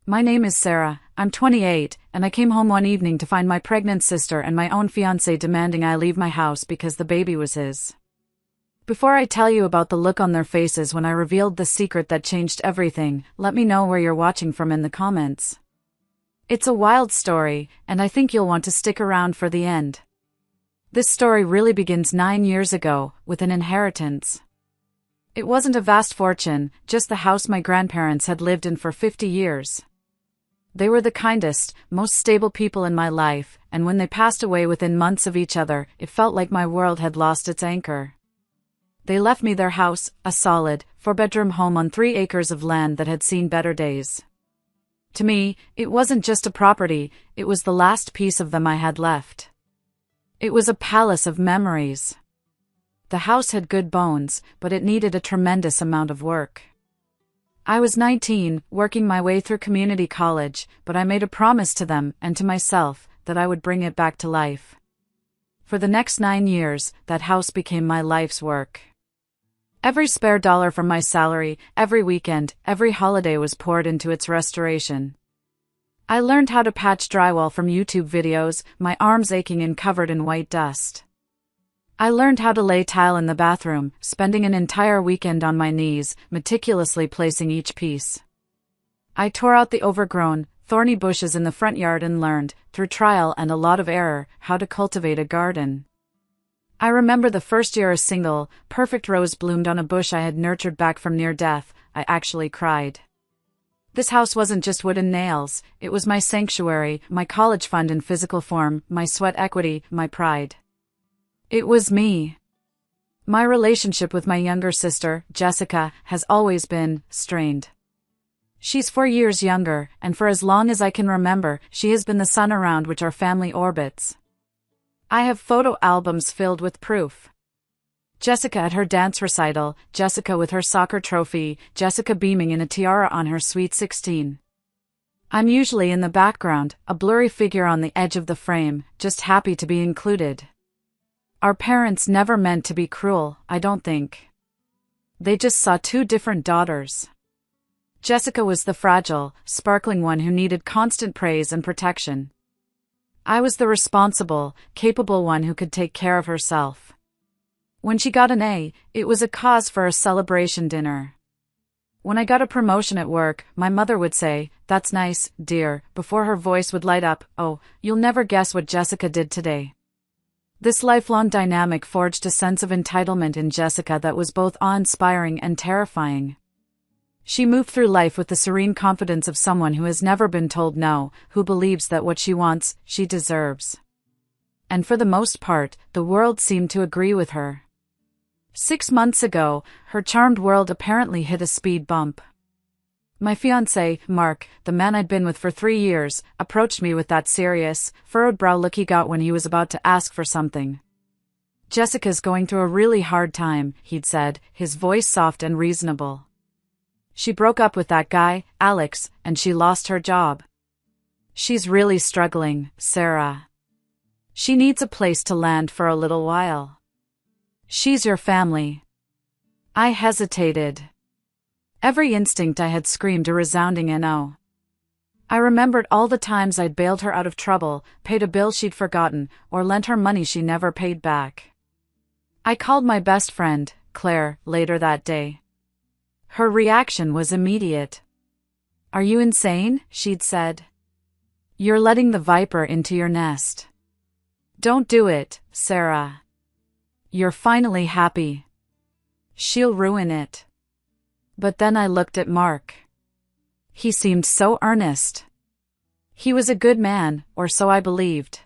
My name is Sarah, I'm 28, and I came home one evening to find my pregnant sister and my own fiancé demanding I leave my house because the baby was his. Before I tell you about the look on their faces when I revealed the secret that changed everything, let me know where you're watching from in the comments. It's a wild story, and I think you'll want to stick around for the end. This story really begins 9 years ago, with an inheritance. It wasn't a vast fortune, just the house my grandparents had lived in for 50 years. They were the kindest, most stable people in my life, and when they passed away within months of each other, it felt like my world had lost its anchor. They left me their house, a solid, 4-bedroom home on 3 acres of land that had seen better days. To me, it wasn't just a property, it was the last piece of them I had left. It was a palace of memories. The house had good bones, but it needed a tremendous amount of work. I was 19, working my way through community college, but I made a promise to them, and to myself, that I would bring it back to life. For the next 9 years, that house became my life's work. Every spare dollar from my salary, every weekend, every holiday was poured into its restoration. I learned how to patch drywall from YouTube videos, my arms aching and covered in white dust. I learned how to lay tile in the bathroom, spending an entire weekend on my knees, meticulously placing each piece. I tore out the overgrown, thorny bushes in the front yard and learned, through trial and a lot of error, how to cultivate a garden. I remember the first year a single, perfect rose bloomed on a bush I had nurtured back from near death. I actually cried. This house wasn't just wood and nails, it was my sanctuary, my college fund in physical form, my sweat equity, my pride. It was me. My relationship with my younger sister, Jessica, has always been strained. She's 4 years younger, and for as long as I can remember, she has been the sun around which our family orbits. I have photo albums filled with proof. Jessica at her dance recital, Jessica with her soccer trophy, Jessica beaming in a tiara on her sweet 16. I'm usually in the background, a blurry figure on the edge of the frame, just happy to be included. Our parents never meant to be cruel, I don't think. They just saw 2 different daughters. Jessica was the fragile, sparkling one who needed constant praise and protection. I was the responsible, capable one who could take care of herself. When she got an A, it was a cause for a celebration dinner. When I got a promotion at work, my mother would say, "That's nice, dear," before her voice would light up, "Oh, you'll never guess what Jessica did today." This lifelong dynamic forged a sense of entitlement in Jessica that was both awe-inspiring and terrifying. She moved through life with the serene confidence of someone who has never been told no, who believes that what she wants, she deserves. And for the most part, the world seemed to agree with her. 6 months ago, her charmed world apparently hit a speed bump. My fiancé, Mark, the man I'd been with for 3 years, approached me with that serious, furrowed brow look he got when he was about to ask for something. "Jessica's going through a really hard time," he'd said, his voice soft and reasonable. "She broke up with that guy, Alex, and she lost her job. She's really struggling, Sarah. She needs a place to land for a little while. She's your family." I hesitated. Every instinct I had screamed a resounding no. I remembered all the times I'd bailed her out of trouble, paid a bill she'd forgotten, or lent her money she never paid back. I called my best friend, Claire, later that day. Her reaction was immediate. "Are you insane?" she'd said. "You're letting the viper into your nest. Don't do it, Sarah. You're finally happy. She'll ruin it." But then I looked at Mark. He seemed so earnest. He was a good man, or so I believed.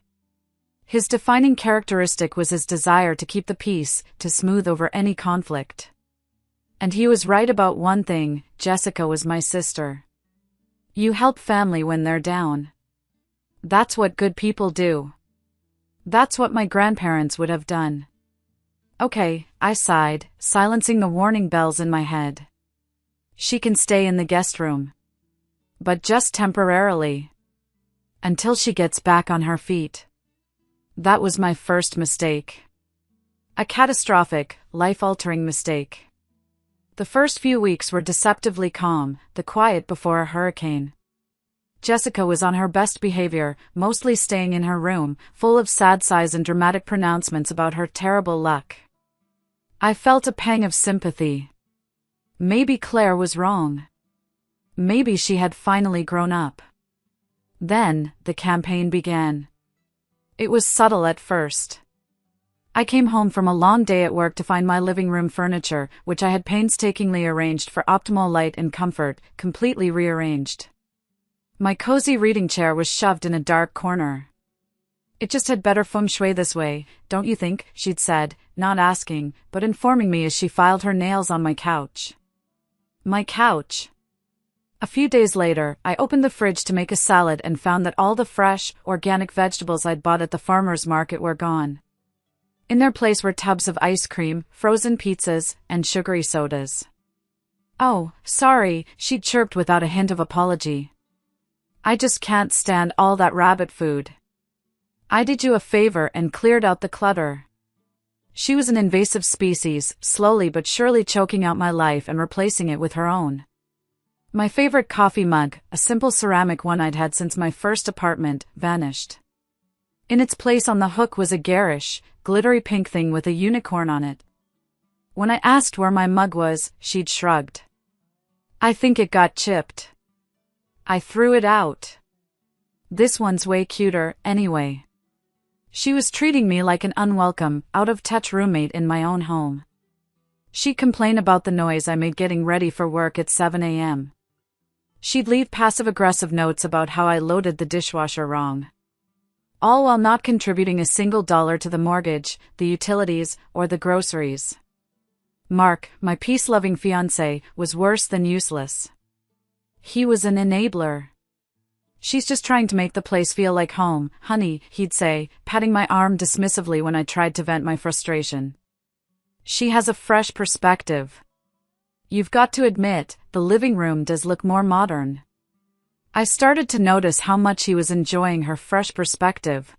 His defining characteristic was his desire to keep the peace, to smooth over any conflict. And he was right about one thing: Jessica was my sister. You help family when they're down. That's what good people do. That's what my grandparents would have done. Okay, I sighed, silencing the warning bells in my head. She can stay in the guest room. But just temporarily. Until she gets back on her feet. That was my first mistake. A catastrophic, life-altering mistake. The first few weeks were deceptively calm, the quiet before a hurricane. Jessica was on her best behavior, mostly staying in her room, full of sad sighs and dramatic pronouncements about her terrible luck. I felt a pang of sympathy. Maybe Claire was wrong. Maybe she had finally grown up. Then, the campaign began. It was subtle at first. I came home from a long day at work to find my living room furniture, which I had painstakingly arranged for optimal light and comfort, completely rearranged. My cozy reading chair was shoved in a dark corner. "It just had better feng shui this way, don't you think?" she'd said, not asking, but informing me as she filed her nails on my couch. My couch. A few days later, I opened the fridge to make a salad and found that all the fresh, organic vegetables I'd bought at the farmer's market were gone. In their place were tubs of ice cream, frozen pizzas, and sugary sodas. "Oh, sorry," she chirped without a hint of apology. "I just can't stand all that rabbit food. I did you a favor and cleared out the clutter." She was an invasive species, slowly but surely choking out my life and replacing it with her own. My favorite coffee mug, a simple ceramic one I'd had since my first apartment, vanished. In its place on the hook was a garish, glittery pink thing with a unicorn on it. When I asked where my mug was, she'd shrugged. "I think it got chipped. I threw it out. This one's way cuter, anyway." She was treating me like an unwelcome, out-of-touch roommate in my own home. She'd complain about the noise I made getting ready for work at 7 a.m. She'd leave passive-aggressive notes about how I loaded the dishwasher wrong. All while not contributing a single dollar to the mortgage, the utilities, or the groceries. Mark, my peace-loving fiancé, was worse than useless. He was an enabler. "She's just trying to make the place feel like home, honey," he'd say, patting my arm dismissively when I tried to vent my frustration. "She has a fresh perspective. You've got to admit, the living room does look more modern." I started to notice how much he was enjoying her fresh perspective.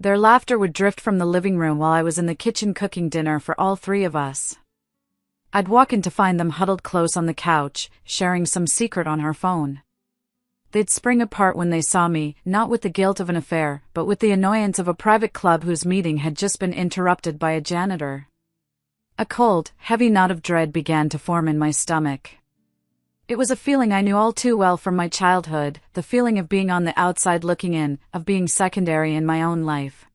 Their laughter would drift from the living room while I was in the kitchen cooking dinner for all three of us. I'd walk in to find them huddled close on the couch, sharing some secret on her phone. They'd spring apart when they saw me, not with the guilt of an affair, but with the annoyance of a private club whose meeting had just been interrupted by a janitor. A cold, heavy knot of dread began to form in my stomach. It was a feeling I knew all too well from my childhood, the feeling of being on the outside looking in, of being secondary in my own life.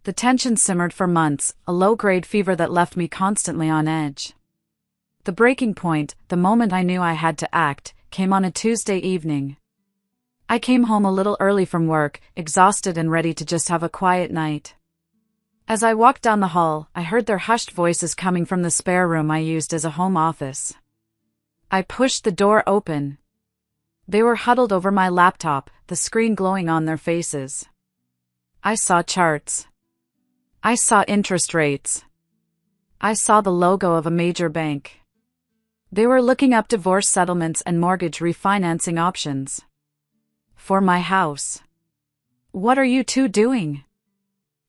The tension simmered for months, a low-grade fever that left me constantly on edge. The breaking point, the moment I knew I had to act, came on a Tuesday evening. I came home a little early from work, exhausted and ready to just have a quiet night. As I walked down the hall, I heard their hushed voices coming from the spare room I used as a home office. I pushed the door open. They were huddled over my laptop, the screen glowing on their faces. I saw charts. I saw interest rates. I saw the logo of a major bank. They were looking up divorce settlements and mortgage refinancing options. For my house. "What are you two doing?"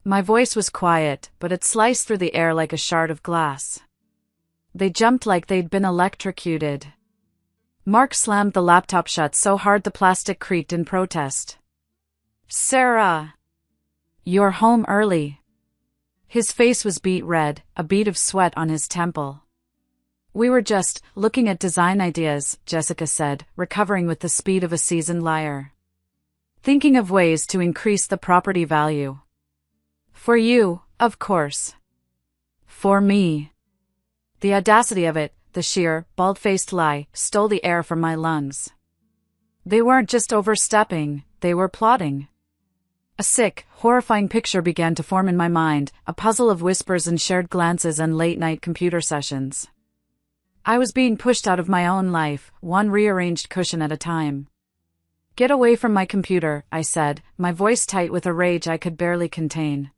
My voice was quiet, but it sliced through the air like a shard of glass. They jumped like they'd been electrocuted. Mark slammed the laptop shut so hard the plastic creaked in protest. "Sarah! You're home early." His face was beet red, a bead of sweat on his temple. "We were just looking at design ideas," Jessica said, recovering with the speed of a seasoned liar. "Thinking of ways to increase the property value. For you, of course. For me." The audacity of it, the sheer, bald-faced lie, stole the air from my lungs. They weren't just overstepping, they were plotting. A sick, horrifying picture began to form in my mind, a puzzle of whispers and shared glances and late-night computer sessions. I was being pushed out of my own life, one rearranged cushion at a time. "Get away from my computer," I said, my voice tight with a rage I could barely contain.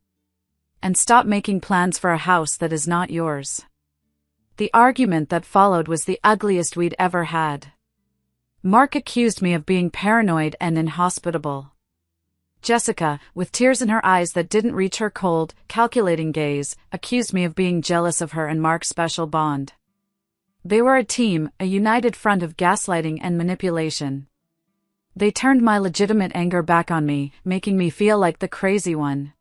"And stop making plans for a house that is not yours." The argument that followed was the ugliest we'd ever had. Mark accused me of being paranoid and inhospitable. Jessica, with tears in her eyes that didn't reach her cold, calculating gaze, accused me of being jealous of her and Mark's special bond. They were a team, a united front of gaslighting and manipulation. They turned my legitimate anger back on me, making me feel like the crazy one.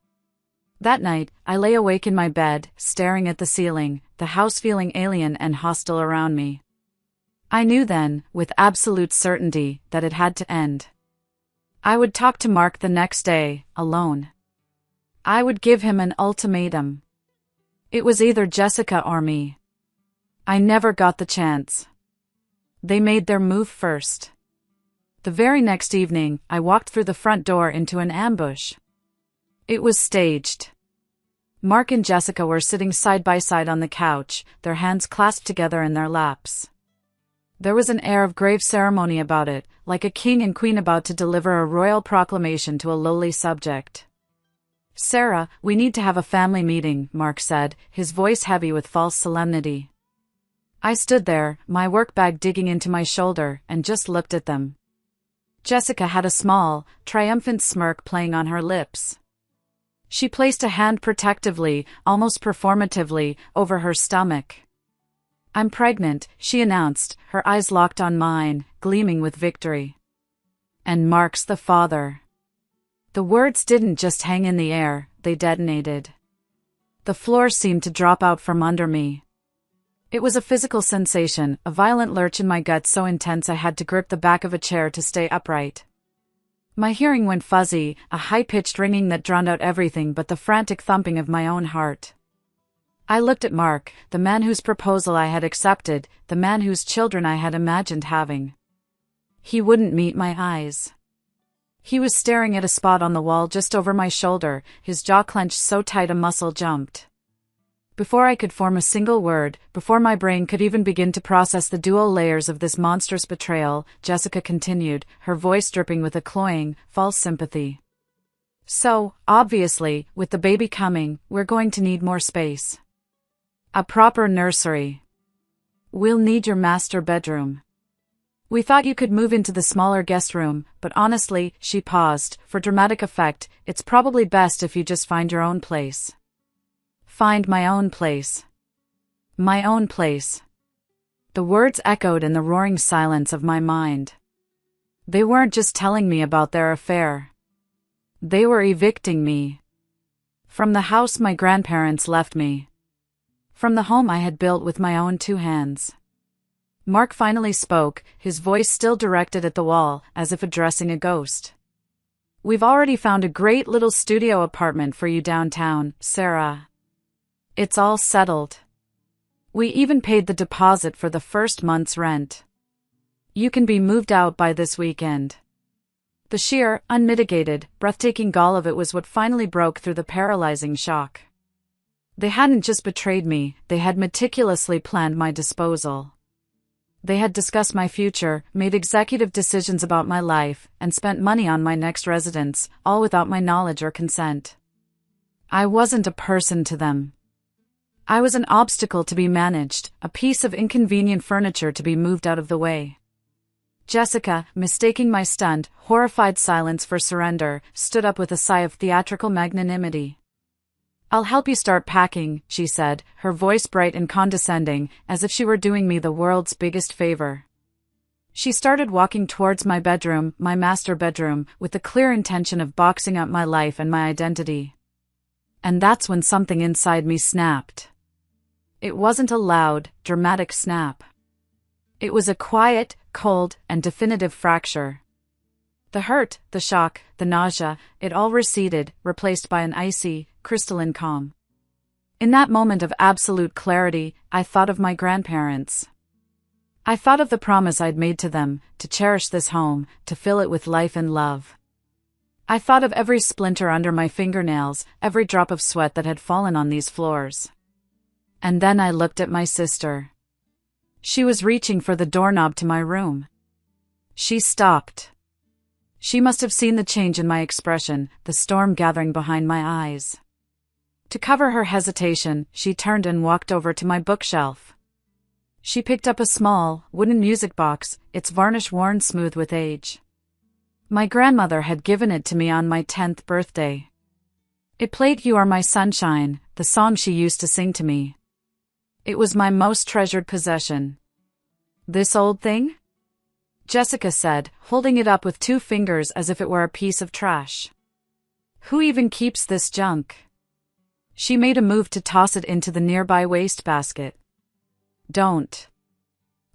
That night, I lay awake in my bed, staring at the ceiling, the house feeling alien and hostile around me. I knew then, with absolute certainty, that it had to end. I would talk to Mark the next day, alone. I would give him an ultimatum. It was either Jessica or me. I never got the chance. They made their move first. The very next evening, I walked through the front door into an ambush. It was staged. Mark and Jessica were sitting side by side on the couch, their hands clasped together in their laps. There was an air of grave ceremony about it, like a king and queen about to deliver a royal proclamation to a lowly subject. "Sarah, we need to have a family meeting," Mark said, his voice heavy with false solemnity. I stood there, my work bag digging into my shoulder, and just looked at them. Jessica had a small, triumphant smirk playing on her lips. She placed a hand protectively, almost performatively, over her stomach. "I'm pregnant," she announced, her eyes locked on mine, gleaming with victory. "And Mark's the father." The words didn't just hang in the air, they detonated. The floor seemed to drop out from under me. It was a physical sensation, a violent lurch in my gut so intense I had to grip the back of a chair to stay upright. My hearing went fuzzy, a high-pitched ringing that drowned out everything but the frantic thumping of my own heart. I looked at Mark, the man whose proposal I had accepted, the man whose children I had imagined having. He wouldn't meet my eyes. He was staring at a spot on the wall just over my shoulder, his jaw clenched so tight a muscle jumped. Before I could form a single word, before my brain could even begin to process the dual layers of this monstrous betrayal, Jessica continued, her voice dripping with a cloying, false sympathy. "So, obviously, with the baby coming, we're going to need more space. A proper nursery. We'll need your master bedroom. We thought you could move into the smaller guest room, but honestly," she paused, for dramatic effect, "it's probably best if you just find your own place." Find my own place. My own place. The words echoed in the roaring silence of my mind. They weren't just telling me about their affair. They were evicting me. From the house my grandparents left me. From the home I had built with my own two hands. Mark finally spoke, his voice still directed at the wall, as if addressing a ghost. "We've already found a great little studio apartment for you downtown, Sarah. It's all settled. We even paid the deposit for the first month's rent. You can be moved out by this weekend." The sheer, unmitigated, breathtaking gall of it was what finally broke through the paralyzing shock. They hadn't just betrayed me, they had meticulously planned my disposal. They had discussed my future, made executive decisions about my life, and spent money on my next residence, all without my knowledge or consent. I wasn't a person to them. I was an obstacle to be managed, a piece of inconvenient furniture to be moved out of the way. Jessica, mistaking my stunned, horrified silence for surrender, stood up with a sigh of theatrical magnanimity. "I'll help you start packing," she said, her voice bright and condescending, as if she were doing me the world's biggest favor. She started walking towards my bedroom, my master bedroom, with the clear intention of boxing up my life and my identity. And that's when something inside me snapped. It wasn't a loud, dramatic snap. It was a quiet, cold, and definitive fracture. The hurt, the shock, the nausea, it all receded, replaced by an icy, crystalline calm. In that moment of absolute clarity, I thought of my grandparents. I thought of the promise I'd made to them, to cherish this home, to fill it with life and love. I thought of every splinter under my fingernails, every drop of sweat that had fallen on these floors. And then I looked at my sister. She was reaching for the doorknob to my room. She stopped. She must have seen the change in my expression, the storm gathering behind my eyes. To cover her hesitation, she turned and walked over to my bookshelf. She picked up a small, wooden music box, its varnish worn smooth with age. My grandmother had given it to me on my 10th birthday. It played "You Are My Sunshine," the song she used to sing to me. It was my most treasured possession. This old thing? Jessica said, holding it up with 2 fingers as if it were a piece of trash. Who even keeps this junk? She made a move to toss it into the nearby wastebasket. Don't.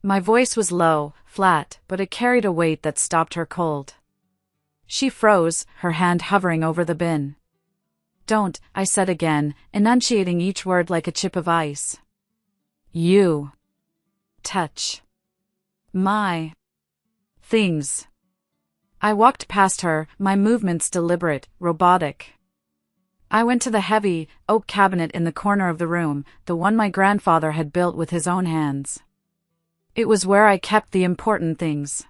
My voice was low, flat, but it carried a weight that stopped her cold. She froze, her hand hovering over the bin. Don't, I said again, enunciating each word like a chip of ice. You. Touch. My. Things. I walked past her, my movements deliberate, robotic. I went to the heavy, oak cabinet in the corner of the room, the one my grandfather had built with his own hands. It was where I kept the important things.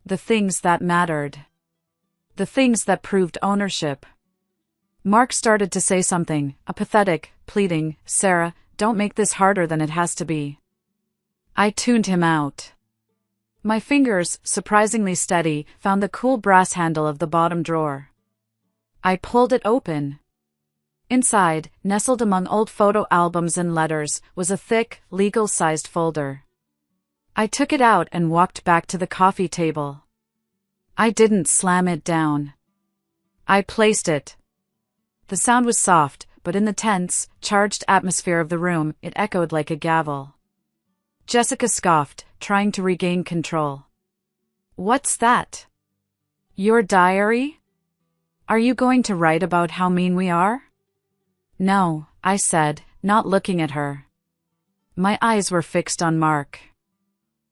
The things that mattered. The things that proved ownership. Mark started to say something, a pathetic, pleading, "Sarah, don't make this harder than it has to be." I tuned him out. My fingers, surprisingly steady, found the cool brass handle of the bottom drawer. I pulled it open. Inside, nestled among old photo albums and letters, was a thick, legal-sized folder. I took it out and walked back to the coffee table. I didn't slam it down. I placed it. The sound was soft, but in the tense, charged atmosphere of the room, it echoed like a gavel. Jessica scoffed, trying to regain control. What's that? Your diary? Are you going to write about how mean we are? No, I said, not looking at her. My eyes were fixed on Mark.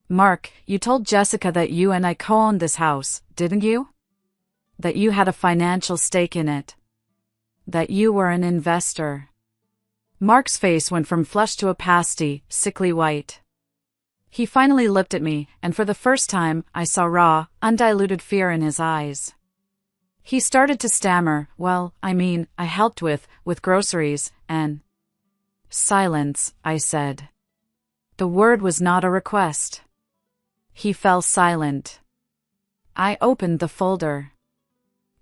Mark, you told Jessica that you and I co-owned this house, didn't you? That you had a financial stake in it. That you were an investor. Mark's face went from flushed to a pasty, sickly white. He finally looked at me, and for the first time, I saw raw, undiluted fear in his eyes. He started to stammer, "Well, I helped with groceries, and—" "Silence," I said. The word was not a request. He fell silent. I opened the folder.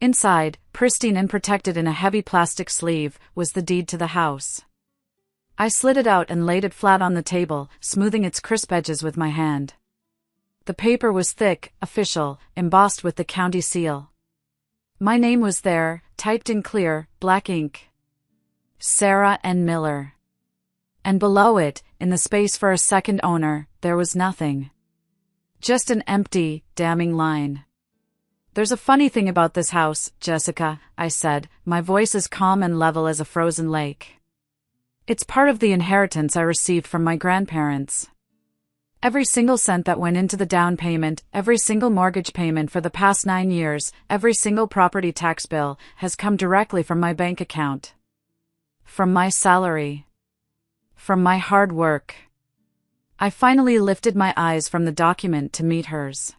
Inside, pristine and protected in a heavy plastic sleeve, was the deed to the house. I slid it out and laid it flat on the table, smoothing its crisp edges with my hand. The paper was thick, official, embossed with the county seal. My name was there, typed in clear, black ink. Sarah N. Miller. And below it, in the space for a second owner, there was nothing. Just an empty, damning line. "There's a funny thing about this house, Jessica," I said, my voice as calm and level as a frozen lake. "It's part of the inheritance I received from my grandparents. Every single cent that went into the down payment, every single mortgage payment for the past 9 years, every single property tax bill, has come directly from my bank account. From my salary. From my hard work." I finally lifted my eyes from the document to meet hers.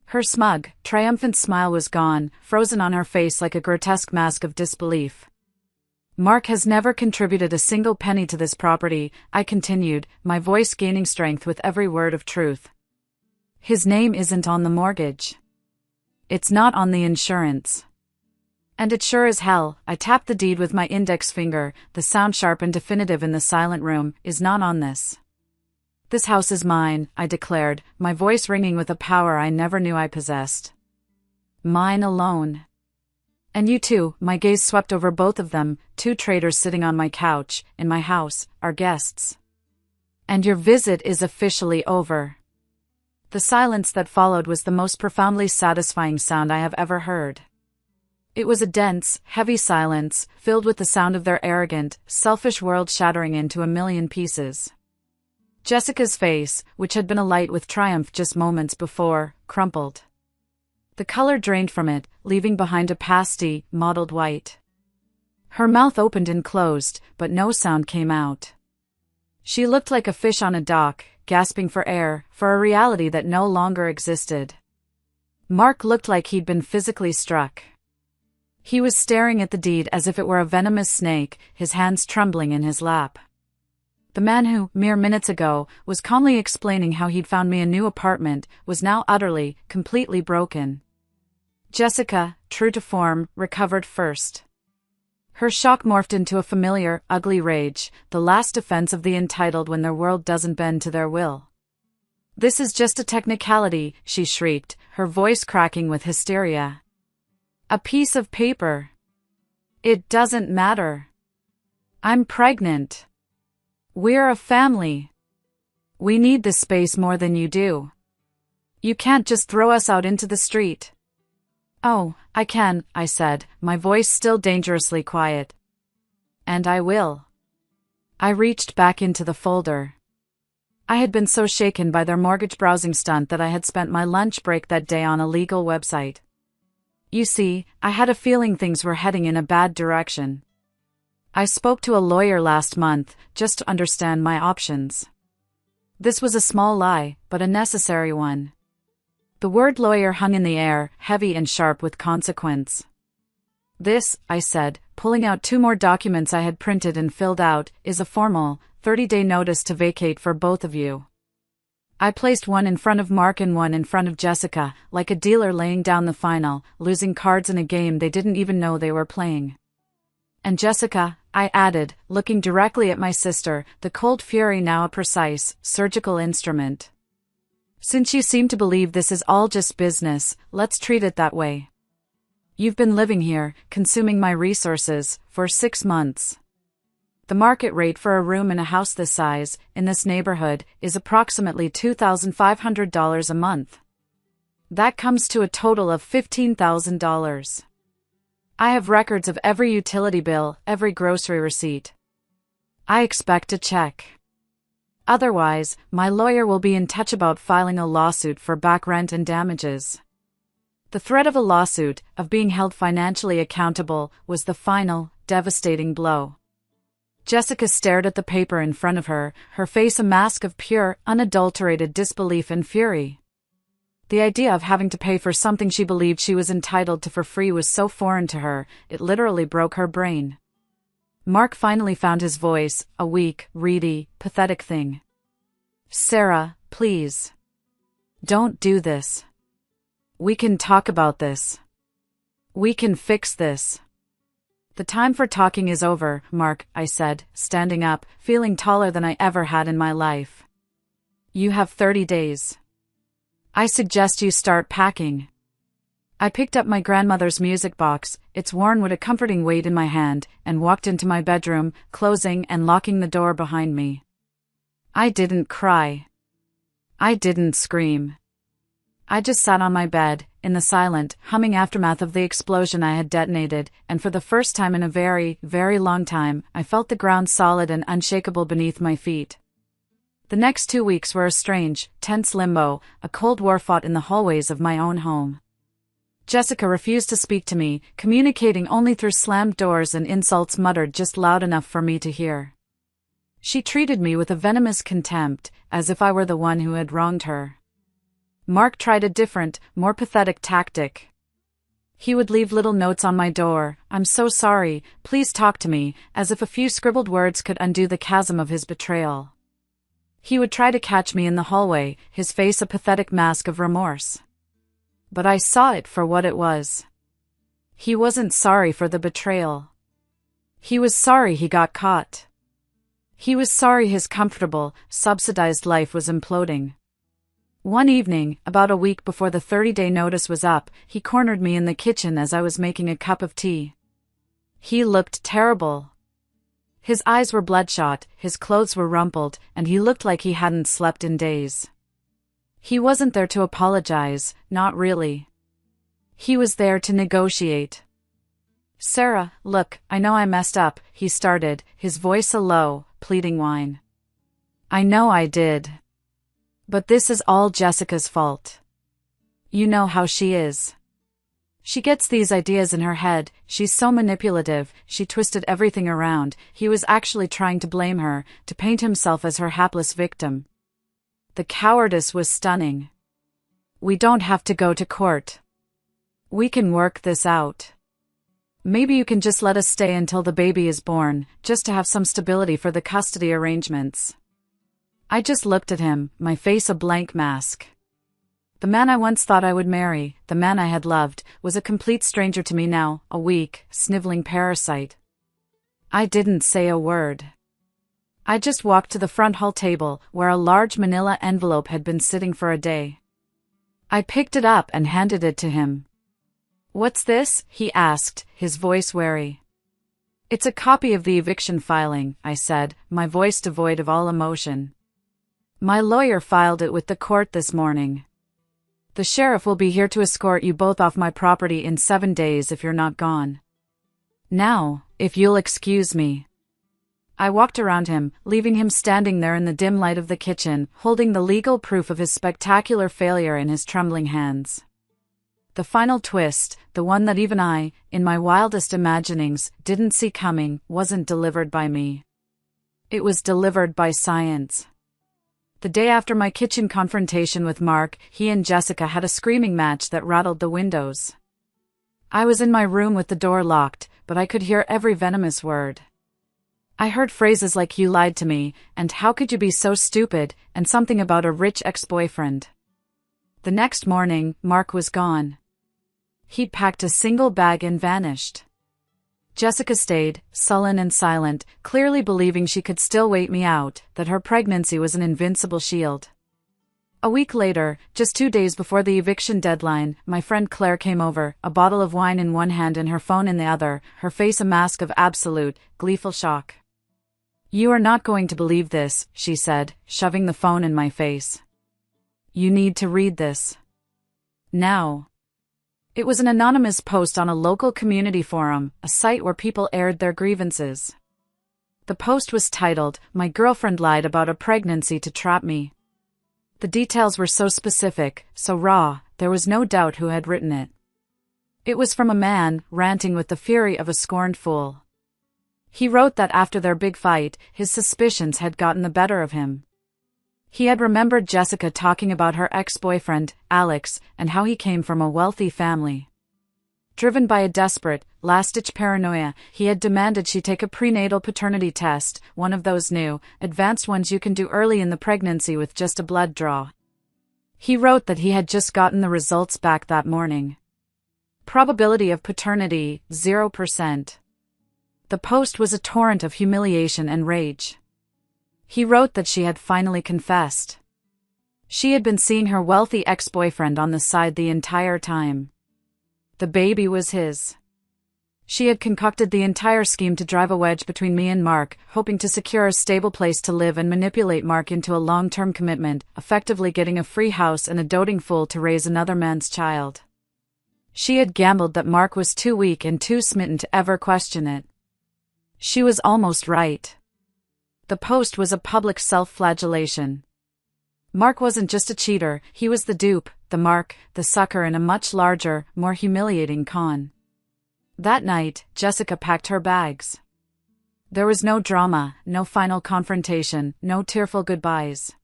Her smug, triumphant smile was gone, frozen on her face like a grotesque mask of disbelief. "Mark has never contributed a single penny to this property," I continued, my voice gaining strength with every word of truth. "His name isn't on the mortgage. It's not on the insurance. And it sure as hell," I tapped the deed with my index finger, the sound sharp and definitive in the silent room, "is not on this. This house is mine," I declared, my voice ringing with a power I never knew I possessed. "Mine alone. And you too," my gaze swept over both of them, 2 traitors sitting on my couch, in my house, our guests. "And your visit is officially over." The silence that followed was the most profoundly satisfying sound I have ever heard. It was a dense, heavy silence, filled with the sound of their arrogant, selfish world shattering into a million pieces. Jessica's face, which had been alight with triumph just moments before, crumpled. The color drained from it, leaving behind a pasty, mottled white. Her mouth opened and closed, but no sound came out. She looked like a fish on a dock, gasping for air, for a reality that no longer existed. Mark looked like he'd been physically struck. He was staring at the deed as if it were a venomous snake, his hands trembling in his lap. The man who, mere minutes ago, was calmly explaining how he'd found me a new apartment, was now utterly, completely broken. Jessica, true to form, recovered first. Her shock morphed into a familiar, ugly rage, the last defense of the entitled when their world doesn't bend to their will. This is just a technicality, she shrieked, her voice cracking with hysteria. A piece of paper. It doesn't matter. I'm pregnant. We're a family. We need this space more than you do. You can't just throw us out into the street. Oh, I can, I said, my voice still dangerously quiet. And I will. I reached back into the folder. I had been so shaken by their mortgage browsing stunt that I had spent my lunch break that day on a legal website. You see, I had a feeling things were heading in a bad direction. I spoke to a lawyer last month, just to understand my options. This was a small lie, but a necessary one. The word lawyer hung in the air, heavy and sharp with consequence. This, I said, pulling out 2 more documents I had printed and filled out, is a formal, 30-day notice to vacate for both of you. I placed one in front of Mark and one in front of Jessica, like a dealer laying down the final, losing cards in a game they didn't even know they were playing. And Jessica, I added, looking directly at my sister, the cold fury now a precise, surgical instrument. Since you seem to believe this is all just business, let's treat it that way. You've been living here, consuming my resources, for 6 months. The market rate for a room in a house this size, in this neighborhood, is approximately $2,500 a month. That comes to a total of $15,000. I have records of every utility bill, every grocery receipt. I expect a check. Otherwise, my lawyer will be in touch about filing a lawsuit for back rent and damages. The threat of a lawsuit, of being held financially accountable, was the final, devastating blow. Jessica stared at the paper in front of her, her face a mask of pure, unadulterated disbelief and fury. The idea of having to pay for something she believed she was entitled to for free was so foreign to her, it literally broke her brain. Mark finally found his voice, a weak, reedy, pathetic thing. Sarah, please. Don't do this. We can talk about this. We can fix this. The time for talking is over, Mark, I said, standing up, feeling taller than I ever had in my life. You have 30 days. I suggest you start packing. I picked up my grandmother's music box, its worn with a comforting weight in my hand, and walked into my bedroom, closing and locking the door behind me. I didn't cry. I didn't scream. I just sat on my bed, in the silent, humming aftermath of the explosion I had detonated, and for the first time in a very, very long time, I felt the ground solid and unshakable beneath my feet. The next 2 weeks were a strange, tense limbo, a cold war fought in the hallways of my own home. Jessica refused to speak to me, communicating only through slammed doors and insults muttered just loud enough for me to hear. She treated me with a venomous contempt, as if I were the one who had wronged her. Mark tried a different, more pathetic tactic. He would leave little notes on my door, "I'm so sorry, please talk to me," as if a few scribbled words could undo the chasm of his betrayal. He would try to catch me in the hallway, his face a pathetic mask of remorse. But I saw it for what it was. He wasn't sorry for the betrayal. He was sorry he got caught. He was sorry his comfortable, subsidized life was imploding. One evening, about a week before the 30-day notice was up, he cornered me in the kitchen as I was making a cup of tea. He looked terrible. His eyes were bloodshot, his clothes were rumpled, and he looked like he hadn't slept in days. He wasn't there to apologize, not really. He was there to negotiate. "Sarah, look, I know I messed up," he started, his voice a low, pleading whine. "I know I did. But this is all Jessica's fault. You know how she is. She gets these ideas in her head, she's so manipulative, she twisted everything around." He was actually trying to blame her, to paint himself as her hapless victim. The cowardice was stunning. "We don't have to go to court. We can work this out. Maybe you can just let us stay until the baby is born, just to have some stability for the custody arrangements." I just looked at him, my face a blank mask. The man I once thought I would marry, the man I had loved, was a complete stranger to me now, a weak, sniveling parasite. I didn't say a word. I just walked to the front hall table, where a large manila envelope had been sitting for a day. I picked it up and handed it to him. "What's this?" he asked, his voice wary. "It's a copy of the eviction filing," I said, my voice devoid of all emotion. "My lawyer filed it with the court this morning. The sheriff will be here to escort you both off my property in 7 days if you're not gone. Now, if you'll excuse me." I walked around him, leaving him standing there in the dim light of the kitchen, holding the legal proof of his spectacular failure in his trembling hands. The final twist, the one that even I, in my wildest imaginings, didn't see coming, wasn't delivered by me. It was delivered by science. The day after my kitchen confrontation with Mark, he and Jessica had a screaming match that rattled the windows. I was in my room with the door locked, but I could hear every venomous word. I heard phrases like "you lied to me," and "how could you be so stupid," and something about a rich ex-boyfriend. The next morning, Mark was gone. He'd packed a single bag and vanished. Jessica stayed, sullen and silent, clearly believing she could still wait me out, that her pregnancy was an invincible shield. A week later, just 2 days before the eviction deadline, my friend Claire came over, a bottle of wine in one hand and her phone in the other, her face a mask of absolute, gleeful shock. "You are not going to believe this," she said, shoving the phone in my face. "You need to read this. Now." It was an anonymous post on a local community forum, a site where people aired their grievances. The post was titled, "My girlfriend lied about a pregnancy to trap me." The details were so specific, so raw, there was no doubt who had written it. It was from a man, ranting with the fury of a scorned fool. He wrote that after their big fight, his suspicions had gotten the better of him. He had remembered Jessica talking about her ex-boyfriend, Alex, and how he came from a wealthy family. Driven by a desperate, last-ditch paranoia, he had demanded she take a prenatal paternity test, one of those new, advanced ones you can do early in the pregnancy with just a blood draw. He wrote that he had just gotten the results back that morning. Probability of paternity, 0%. The post was a torrent of humiliation and rage. He wrote that she had finally confessed. She had been seeing her wealthy ex-boyfriend on the side the entire time. The baby was his. She had concocted the entire scheme to drive a wedge between me and Mark, hoping to secure a stable place to live and manipulate Mark into a long-term commitment, effectively getting a free house and a doting fool to raise another man's child. She had gambled that Mark was too weak and too smitten to ever question it. She was almost right. The post was a public self-flagellation. Mark wasn't just a cheater, he was the dupe, the mark, the sucker in a much larger, more humiliating con. That night, Jessica packed her bags. There was no drama, no final confrontation, no tearful goodbyes.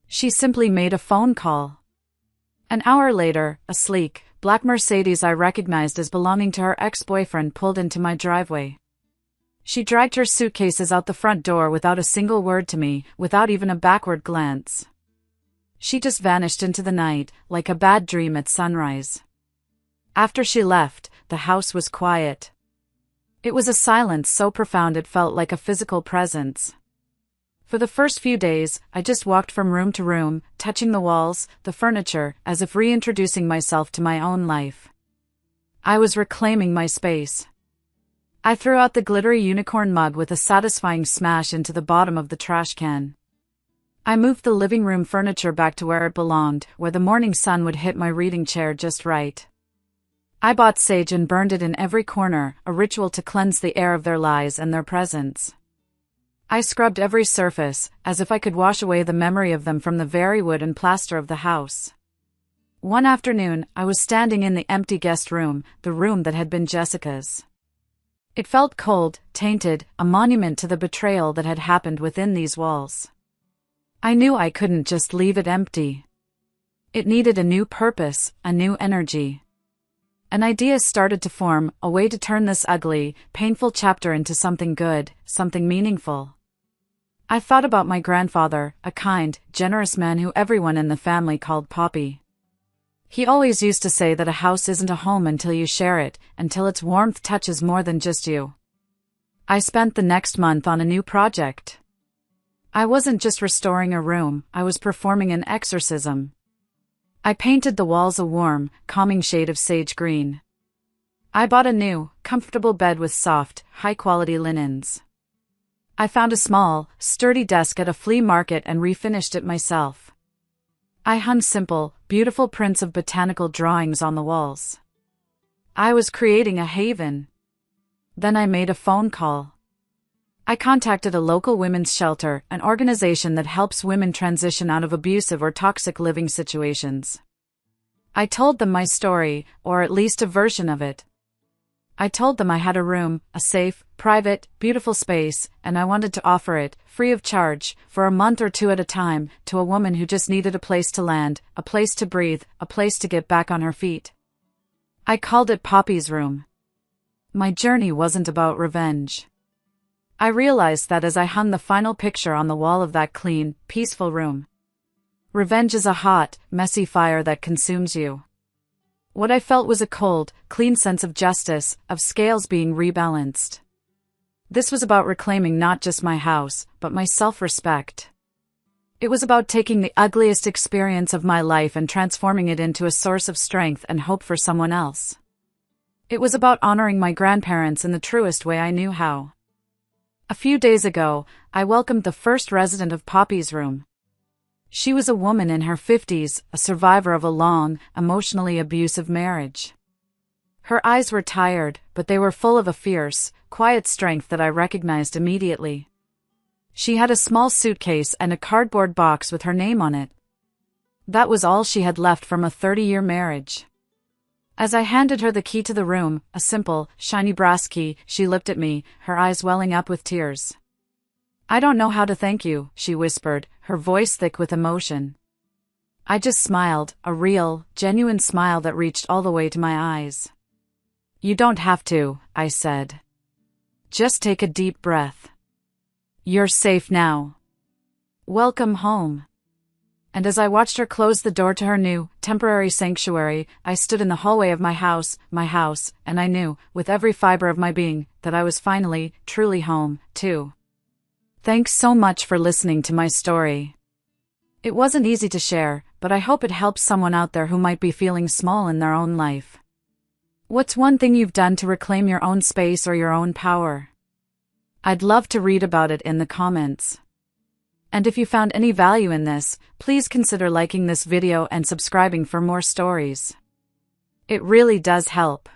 She simply made a phone call. An hour later, a sleek, black Mercedes I recognized as belonging to her ex-boyfriend pulled into my driveway. She dragged her suitcases out the front door without a single word to me, without even a backward glance. She just vanished into the night, like a bad dream at sunrise. After she left, the house was quiet. It was a silence so profound it felt like a physical presence. For the first few days, I just walked from room to room, touching the walls, the furniture, as if reintroducing myself to my own life. I was reclaiming my space. I threw out the glittery unicorn mug with a satisfying smash into the bottom of the trash can. I moved the living room furniture back to where it belonged, where the morning sun would hit my reading chair just right. I bought sage and burned it in every corner, a ritual to cleanse the air of their lies and their presence. I scrubbed every surface, as if I could wash away the memory of them from the very wood and plaster of the house. One afternoon, I was standing in the empty guest room, the room that had been Jessica's. It felt cold, tainted, a monument to the betrayal that had happened within these walls. I knew I couldn't just leave it empty. It needed a new purpose, a new energy. An idea started to form, a way to turn this ugly, painful chapter into something good, something meaningful. I thought about my grandfather, a kind, generous man who everyone in the family called Poppy. He always used to say that a house isn't a home until you share it, until its warmth touches more than just you. I spent the next month on a new project. I wasn't just restoring a room, I was performing an exorcism. I painted the walls a warm, calming shade of sage green. I bought a new, comfortable bed with soft, high-quality linens. I found a small, sturdy desk at a flea market and refinished it myself. I hung simple, beautiful prints of botanical drawings on the walls. I was creating a haven. Then I made a phone call. I contacted a local women's shelter, an organization that helps women transition out of abusive or toxic living situations. I told them my story, or at least a version of it. I told them I had a room, a safe, private, beautiful space, and I wanted to offer it, free of charge, for a month or two at a time, to a woman who just needed a place to land, a place to breathe, a place to get back on her feet. I called it Poppy's Room. My journey wasn't about revenge. I realized that as I hung the final picture on the wall of that clean, peaceful room. Revenge is a hot, messy fire that consumes you. What I felt was a cold, clean sense of justice, of scales being rebalanced. This was about reclaiming not just my house, but my self-respect. It was about taking the ugliest experience of my life and transforming it into a source of strength and hope for someone else. It was about honoring my grandparents in the truest way I knew how. A few days ago, I welcomed the first resident of Poppy's Room. She was a woman in her 50s, a survivor of a long, emotionally abusive marriage. Her eyes were tired, but they were full of a fierce, quiet strength that I recognized immediately. She had a small suitcase and a cardboard box with her name on it. That was all she had left from a 30-year marriage. As I handed her the key to the room, a simple, shiny brass key, she looked at me, her eyes welling up with tears. "I don't know how to thank you," she whispered, her voice thick with emotion. I just smiled, a real, genuine smile that reached all the way to my eyes. "You don't have to," I said. "Just take a deep breath. You're safe now. Welcome home." And as I watched her close the door to her new, temporary sanctuary, I stood in the hallway of my house, and I knew, with every fiber of my being, that I was finally, truly home, too. Thanks so much for listening to my story. It wasn't easy to share, but I hope it helps someone out there who might be feeling small in their own life. What's one thing you've done to reclaim your own space or your own power? I'd love to read about it in the comments. And if you found any value in this, please consider liking this video and subscribing for more stories. It really does help.